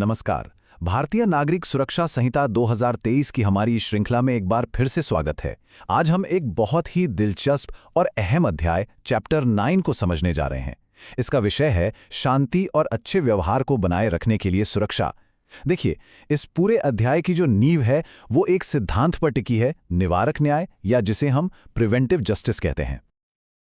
नमस्कार। भारतीय नागरिक सुरक्षा संहिता 2023 की हमारी इस श्रृंखला में एक बार फिर से स्वागत है। आज हम एक बहुत ही दिलचस्प और अहम अध्याय चैप्टर 9 को समझने जा रहे हैं। इसका विषय है शांति और अच्छे व्यवहार को बनाए रखने के लिए सुरक्षा। देखिए, इस पूरे अध्याय की जो नींव है वो एक सिद्धांत पर टिकी है, निवारक न्याय, या जिसे हम प्रिवेंटिव जस्टिस कहते हैं।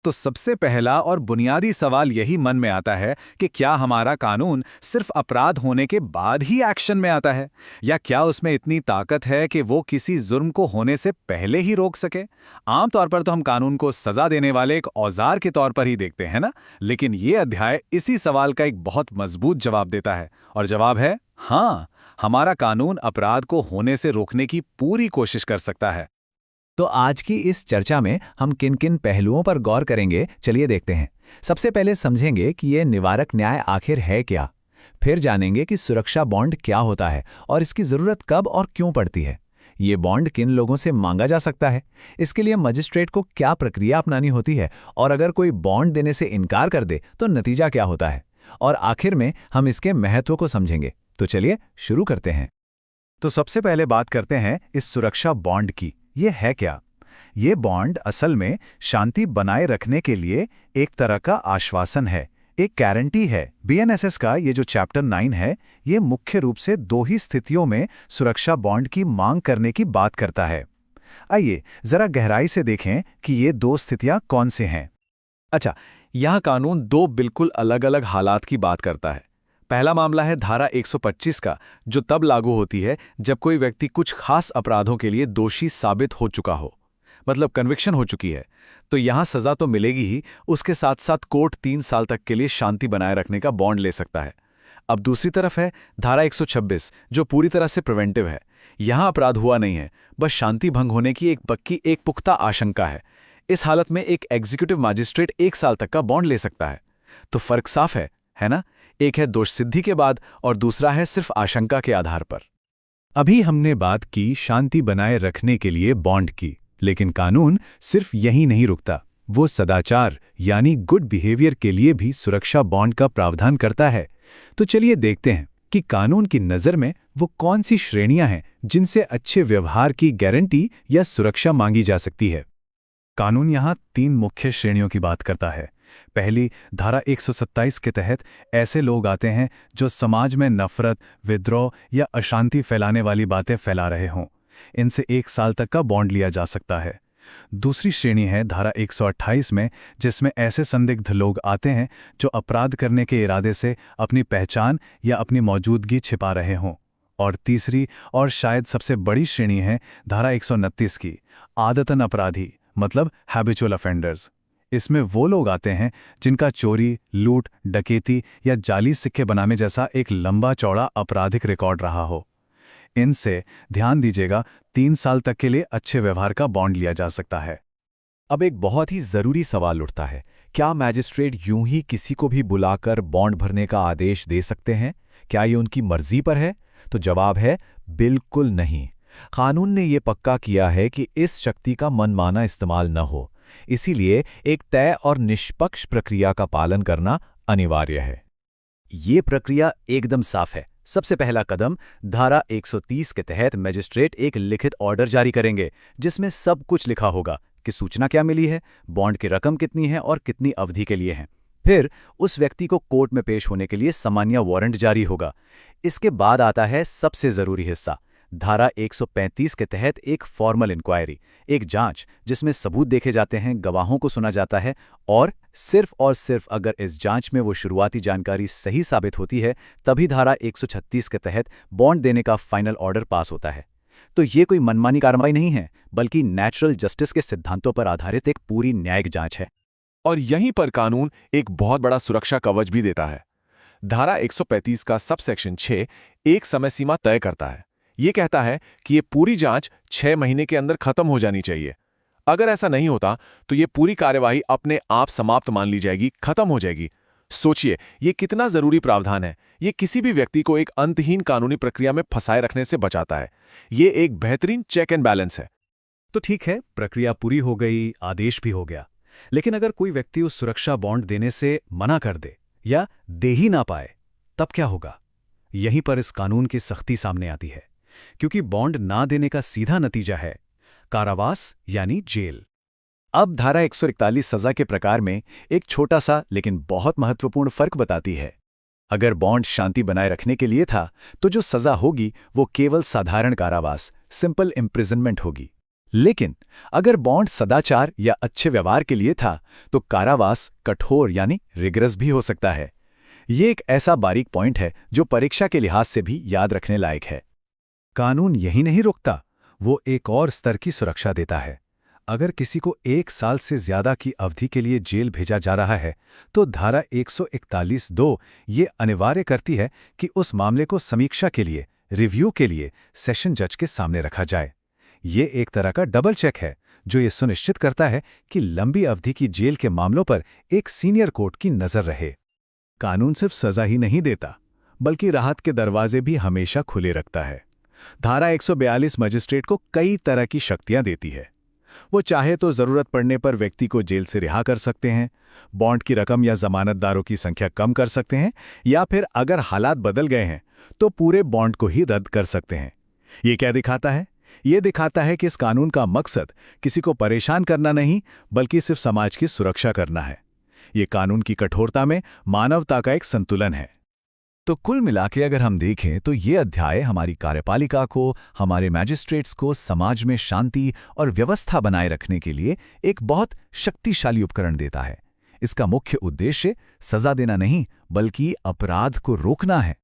तो सबसे पहला और बुनियादी सवाल यही मन में आता है कि क्या हमारा कानून सिर्फ अपराध होने के बाद ही एक्शन में आता है, या क्या उसमें इतनी ताकत है कि वो किसी जुर्म को होने से पहले ही रोक सके। आमतौर पर तो हम कानून को सजा देने वाले एक औजार के तौर पर ही देखते हैं ना, लेकिन ये अध्याय इसी सवाल का एक बहुत मजबूत जवाब देता है, और जवाब है हाँ, हमारा कानून अपराध को होने से रोकने की पूरी कोशिश कर सकता है। तो आज की इस चर्चा में हम किन किन पहलुओं पर गौर करेंगे, चलिए देखते हैं। सबसे पहले समझेंगे कि ये निवारक न्याय आखिर है क्या। फिर जानेंगे कि सुरक्षा बॉन्ड क्या होता है और इसकी ज़रूरत कब और क्यों पड़ती है। ये बॉन्ड किन लोगों से मांगा जा सकता है, इसके लिए मजिस्ट्रेट को क्या प्रक्रिया अपनानी होती है, और अगर कोई बॉन्ड देने से इनकार कर दे तो नतीजा क्या होता है। और आखिर में हम इसके महत्व को समझेंगे। तो चलिए शुरू करते हैं। तो सबसे पहले बात करते हैं इस सुरक्षा बॉन्ड की। ये है क्या? ये बॉन्ड असल में शांति बनाए रखने के लिए एक तरह का आश्वासन है, एक गारंटी है। बीएनएसएस का ये जो चैप्टर 9 है, ये मुख्य रूप से दो ही स्थितियों में सुरक्षा बॉन्ड की मांग करने की बात करता है। आइए जरा गहराई से देखें कि ये दो स्थितियां कौन से हैं। अच्छा, यह कानून दो बिल्कुल अलग अलग हालात की बात करता है। पहला मामला है धारा 125 का, जो तब लागू होती है जब कोई व्यक्ति कुछ खास अपराधों के लिए दोषी साबित हो चुका हो, मतलब कन्विक्शन हो चुकी है। तो यहां सजा तो मिलेगी ही, उसके साथ साथ कोर्ट 3 साल तक के लिए शांति बनाए रखने का बॉन्ड ले सकता है। अब दूसरी तरफ है धारा 126, जो पूरी तरह से प्रिवेंटिव है। यहां अपराध हुआ नहीं है, बस शांति भंग होने की एक पुख्ता आशंका है। इस हालत में एक एग्जीक्यूटिव मजिस्ट्रेट 1 साल तक का बॉन्ड ले सकता है। तो फर्क साफ है ना? एक है दोष सिद्धि के बाद और दूसरा है सिर्फ आशंका के आधार पर। अभी हमने बात की शांति बनाए रखने के लिए बॉन्ड की, लेकिन कानून सिर्फ यही नहीं रुकता। वो सदाचार यानी गुड बिहेवियर के लिए भी सुरक्षा बॉन्ड का प्रावधान करता है। तो चलिए देखते हैं कि कानून की नज़र में वो कौन सी श्रेणियां हैं जिनसे अच्छे व्यवहार की गारंटी या सुरक्षा मांगी जा सकती है। कानून यहाँ 3 मुख्य श्रेणियों की बात करता है। पहली, धारा 127 के तहत ऐसे लोग आते हैं जो समाज में नफरत, विद्रोह या अशांति फैलाने वाली बातें फैला रहे हों। इनसे 1 साल तक का बॉन्ड लिया जा सकता है। दूसरी श्रेणी है धारा 128 में, जिसमें ऐसे संदिग्ध लोग आते हैं जो अपराध करने के इरादे से अपनी पहचान या अपनी मौजूदगी छिपा रहे हों। और तीसरी और शायद सबसे बड़ी श्रेणी है धारा 129 की, आदतन अपराधी, मतलब हैबिचुअल ऑफेंडर्स। इसमें वो लोग आते हैं जिनका चोरी, लूट, डकैती या जाली सिक्के बनाने जैसा एक लंबा चौड़ा आपराधिक रिकॉर्ड रहा हो। इनसे, ध्यान दीजिएगा, 3 साल तक के लिए अच्छे व्यवहार का बॉन्ड लिया जा सकता है। अब एक बहुत ही जरूरी सवाल उठता है, क्या मैजिस्ट्रेट यूं ही किसी को भी बुलाकर बॉन्ड भरने का आदेश दे सकते हैं? क्या ये उनकी मर्जी पर है? तो जवाब है बिल्कुल नहीं। कानून ने ये पक्का किया है कि इस शक्ति का मनमाना इस्तेमाल न हो, इसीलिए एक तय और निष्पक्ष प्रक्रिया का पालन करना अनिवार्य है। ये प्रक्रिया एकदम साफ है। सबसे पहला कदम, धारा 130 के तहत मजिस्ट्रेट एक लिखित ऑर्डर जारी करेंगे, जिसमें सब कुछ लिखा होगा कि सूचना क्या मिली है, बॉन्ड की रकम कितनी है और कितनी अवधि के लिए है। फिर उस व्यक्ति को कोर्ट में पेश होने के लिए सामान्य वारंट जारी होगा। इसके बाद आता है सबसे जरूरी हिस्सा, धारा 135 के तहत एक फॉर्मल इंक्वायरी, एक जांच जिसमें सबूत देखे जाते हैं, गवाहों को सुना जाता है, और सिर्फ अगर इस जांच में वो शुरुआती जानकारी सही साबित होती है, तभी धारा 136 के तहत बॉन्ड देने का फाइनल ऑर्डर पास होता है। तो ये कोई मनमानी कार्रवाई नहीं है, बल्कि नेचुरल जस्टिस के सिद्धांतों पर आधारित एक पूरी न्यायिक जांच है। और यहीं पर कानून एक बहुत बड़ा सुरक्षा कवच भी देता है। धारा 135 का सबसेक्शन 6 एक समय सीमा तय करता है। ये कहता है कि ये पूरी जांच 6 महीने के अंदर खत्म हो जानी चाहिए। अगर ऐसा नहीं होता तो ये पूरी कार्यवाही अपने आप समाप्त मान ली जाएगी, खत्म हो जाएगी। सोचिए, ये कितना जरूरी प्रावधान है। ये किसी भी व्यक्ति को एक अंतहीन कानूनी प्रक्रिया में फंसाए रखने से बचाता है। ये एक बेहतरीन चेक एंड बैलेंस है। तो ठीक है, प्रक्रिया पूरी हो गई, आदेश भी हो गया, लेकिन अगर कोई व्यक्ति उस सुरक्षा बॉन्ड देने से मना कर दे या दे ही ना पाए, तब क्या होगा? यहीं पर इस कानून की सख्ती सामने आती है, क्योंकि बॉन्ड ना देने का सीधा नतीजा है कारावास यानी जेल। अब धारा 141 सजा के प्रकार में एक छोटा सा लेकिन बहुत महत्वपूर्ण फर्क बताती है। अगर बॉन्ड शांति बनाए रखने के लिए था, तो जो सजा होगी वो केवल साधारण कारावास, सिंपल इम्प्रिजनमेंट होगी। लेकिन अगर बॉन्ड सदाचार या अच्छे व्यवहार के लिए था, तो कारावास कठोर यानी रिगरस भी हो सकता है। ये एक ऐसा बारीक पॉइंट है जो परीक्षा के लिहाज से भी याद रखने लायक है। कानून यही नहीं रोकता, वो एक और स्तर की सुरक्षा देता है। अगर किसी को 1 साल से ज्यादा की अवधि के लिए जेल भेजा जा रहा है, तो धारा 141(2) ये अनिवार्य करती है कि उस मामले को समीक्षा के लिए, रिव्यू के लिए सेशन जज के सामने रखा जाए। ये एक तरह का डबल चेक है, जो ये सुनिश्चित करता है कि लंबी अवधि की जेल के मामलों पर एक सीनियर कोर्ट की नजर रहे। कानून सिर्फ सजा ही नहीं देता, बल्कि राहत के दरवाजे भी हमेशा खुले रखता है। धारा 142 मजिस्ट्रेट को कई तरह की शक्तियां देती है। वो चाहे तो जरूरत पड़ने पर व्यक्ति को जेल से रिहा कर सकते हैं, बॉन्ड की रकम या जमानतदारों की संख्या कम कर सकते हैं, या फिर अगर हालात बदल गए हैं तो पूरे बॉन्ड को ही रद्द कर सकते हैं। ये क्या दिखाता है? ये दिखाता है कि इस कानून का मकसद किसी को परेशान करना नहीं, बल्कि सिर्फ समाज की सुरक्षा करना है। ये कानून की कठोरता में मानवता का एक संतुलन है। तो कुल मिलाके अगर हम देखें तो ये अध्याय हमारी कार्यपालिका को, हमारे मैजिस्ट्रेट्स को समाज में शांति और व्यवस्था बनाए रखने के लिए एक बहुत शक्तिशाली उपकरण देता है। इसका मुख्य उद्देश्य सजा देना नहीं, बल्कि अपराध को रोकना है।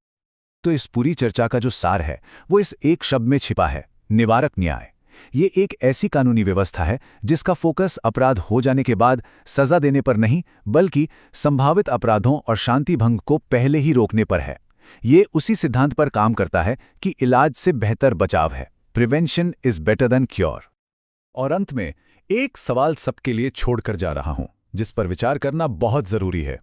तो इस पूरी चर्चा का जो सार है वो इस एक शब्द में छिपा है, निवारक न्याय। ये एक ऐसी कानूनी व्यवस्था है जिसका फोकस अपराध हो जाने के बाद सजा देने पर नहीं, बल्कि संभावित अपराधों और शांति भंग को पहले ही रोकने पर है। ये उसी सिद्धांत पर काम करता है कि इलाज से बेहतर बचाव है, prevention is better than cure. और अंत में एक सवाल सबके लिए छोड़कर जा रहा हूं, जिस पर विचार करना बहुत जरूरी है।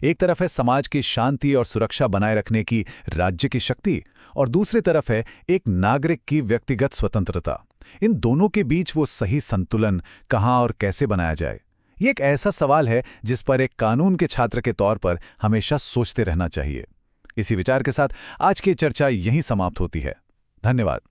एक तरफ है समाज की शांति और सुरक्षा बनाए रखने की राज्य की शक्ति, और दूसरी तरफ है एक नागरिक की व्यक्तिगत स्वतंत्रता। इन दोनों के बीच वो सही संतुलन कहां और कैसे बनाया जाए, ये एक ऐसा सवाल है जिस पर एक कानून के छात्र के तौर पर हमेशा सोचते रहना चाहिए। इसी विचार के साथ आज की चर्चा यहीं समाप्त होती है। धन्यवाद।